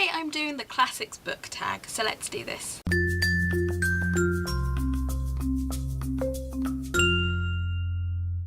Today I'm doing the classics book tag, so let's do this.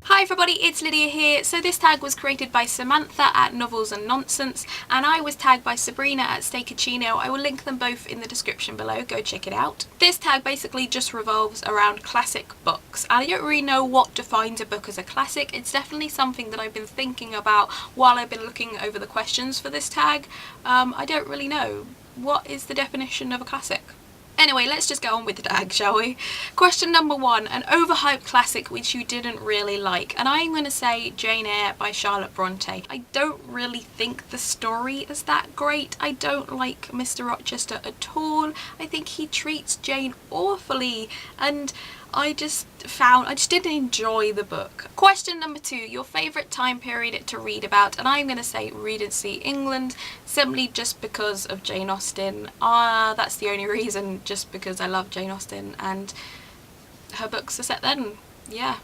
Hi everybody, it's Lydia here. So this tag was created by Samantha at Novels and Nonsense, and I was tagged by Sabrina at Stay Cucino. I will link them both in the description below, go check it out. This tag basically just revolves around classic books, and I don't really know what defines a book as a classic. It's definitely something that I've been thinking about while I've been looking over the questions for this tag. I don't really know. What is the definition of a classic? Anyway, let's just go on with the tag, shall we? Question number 1, an overhyped classic which you didn't really like. And I'm going to say Jane Eyre by Charlotte Bronte. I don't really think the story is that great. I don't like Mr. Rochester at all. I think he treats Jane awfully, and I just didn't enjoy the book. Question number 2, your favourite time period to read about, and I'm going to say Regency England, simply just because of Jane Austen. That's the only reason, just because I love Jane Austen and her books are set then, yeah.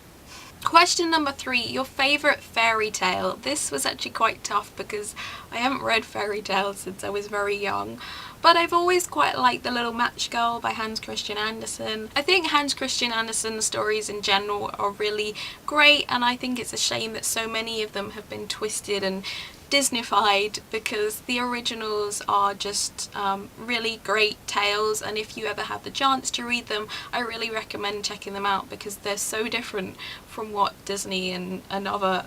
Question number 3, your favourite fairy tale. This was actually quite tough because I haven't read fairy tales since I was very young, but I've always quite liked The Little Match Girl by Hans Christian Andersen. I think Hans Christian Andersen's stories in general are really great, and I think it's a shame that so many of them have been twisted and Disneyfied, because the originals are just really great tales, and if you ever have the chance to read them, I really recommend checking them out because they're so different from what Disney and other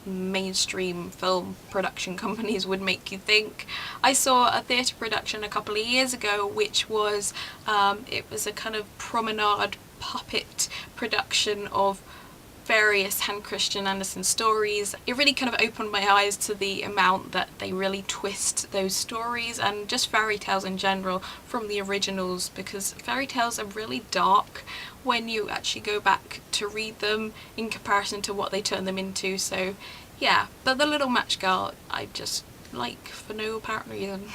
mainstream film production companies would make you think. I saw a theatre production a couple of years ago which was it was a kind of promenade puppet production of various Hans Christian Andersen stories. It really kind of opened my eyes to the amount that they really twist those stories, and just fairy tales in general from the originals, because fairy tales are really dark when you actually go back to read them in comparison to what they turn them into. So yeah, but The Little Match Girl I just like for no apparent reason.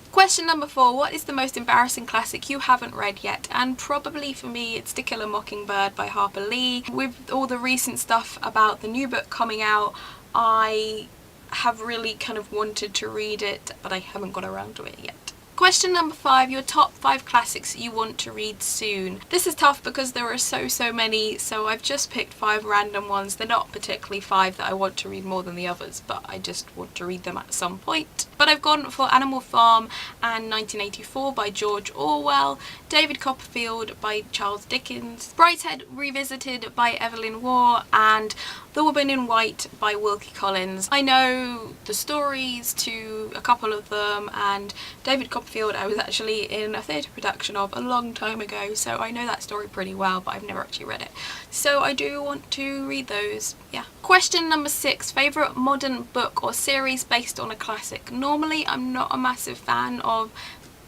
Question number 4, what is the most embarrassing classic you haven't read yet? And probably for me it's To Kill a Mockingbird by Harper Lee. With all the recent stuff about the new book coming out, I have really kind of wanted to read it, but I haven't got around to it yet. Question number 5, your top 5 classics you want to read soon. This is tough because there are so many, so I've just picked 5 random ones. They're not particularly 5 that I want to read more than the others, but I just want to read them at some point. But I've gone for Animal Farm and 1984 by George Orwell, David Copperfield by Charles Dickens, Brideshead Revisited by Evelyn Waugh, and The Woman in White by Wilkie Collins. I know the stories to a couple of them, and David Copperfield I was actually in a theatre production of a long time ago, so I know that story pretty well, but I've never actually read it. So I do want to read those, yeah. Question number 6, favourite modern book or series based on a classic. Normally I'm not a massive fan of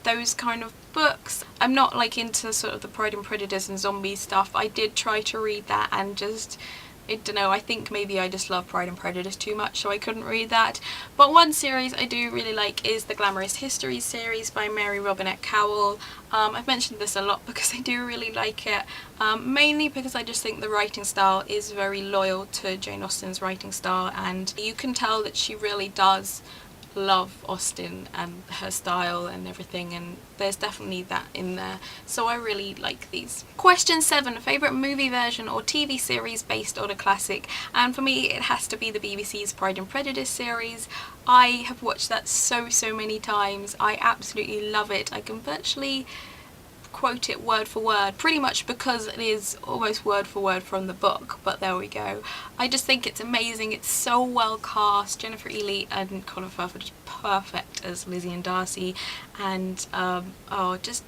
those kind of books. I'm not like into sort of the Pride and Prejudice and zombie stuff. I did try to read that and just, I don't know, I think maybe I just love Pride and Prejudice too much, so I couldn't read that. But one series I do really like is the Glamorous History series by Mary Robinette Kowal. I've mentioned this a lot because I do really like it, mainly because I just think the writing style is very loyal to Jane Austen's writing style, and you can tell that she really does love Austen and her style and everything, and there's definitely that in there, so I really like these. Question 7, favourite movie version or TV series based on a classic, and for me it has to be the BBC's Pride and Prejudice series. I have watched that so many times. I absolutely love it. I can virtually quote it word for word, pretty much because it is almost word for word from the book, but there we go. I just think it's amazing. It's so well cast. Jennifer Ely and Colin Firth are just perfect as Lizzie and Darcy, and just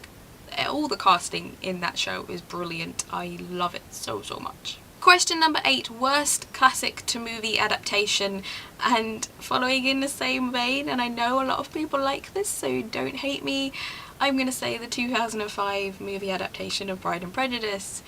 all the casting in that show is brilliant. I love it so much. Question number 8, worst classic to movie adaptation, and following in the same vein, and I know a lot of people like this, so don't hate me, I'm going to say the 2005 movie adaptation of Pride and Prejudice.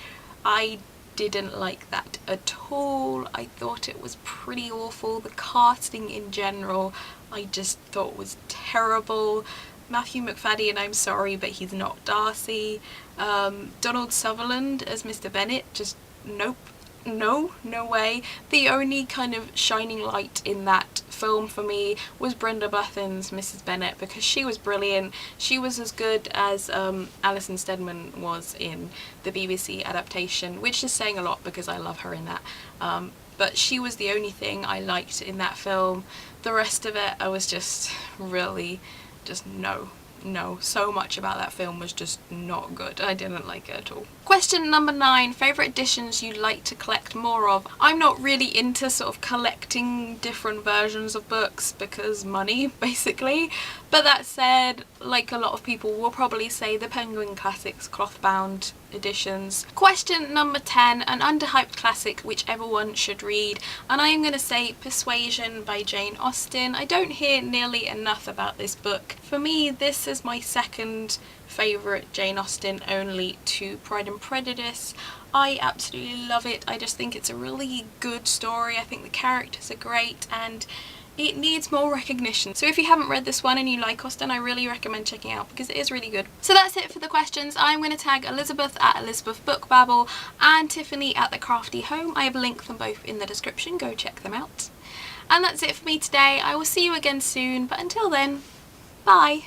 I didn't like that at all. I thought it was pretty awful. The casting in general I just thought was terrible. Matthew McFadden, I'm sorry, but he's not Darcy. Donald Sutherland as Mr. Bennet, just nope. no way. The only kind of shining light in that film for me was Brenda Blethyn's Mrs. Bennet, because she was brilliant. She was as good as Alison Steadman was in the BBC adaptation, which is saying a lot because I love her in that. But she was the only thing I liked in that film. The rest of it, I was just really, just no. So much about that film was just not good. I didn't like it at all. Question number 9, favourite editions you'd like to collect more of. I'm not really into sort of collecting different versions of books because money, basically. But that said, like a lot of people will probably say the Penguin Classics cloth-bound editions. Question number 10, an underhyped classic which everyone should read, and I am going to say Persuasion by Jane Austen. I don't hear nearly enough about this book. For me, this is my second favourite Jane Austen, only to Pride and Prejudice. I absolutely love it. I just think it's a really good story. I think the characters are great and it needs more recognition. So if you haven't read this one and you like Austen, I really recommend checking it out because it is really good. So that's it for the questions. I'm going to tag Elizabeth at Elizabeth Bookbabble and Tiffany at The Crafty Home. I have linked them both in the description. Go check them out. And that's it for me today. I will see you again soon, but until then, bye!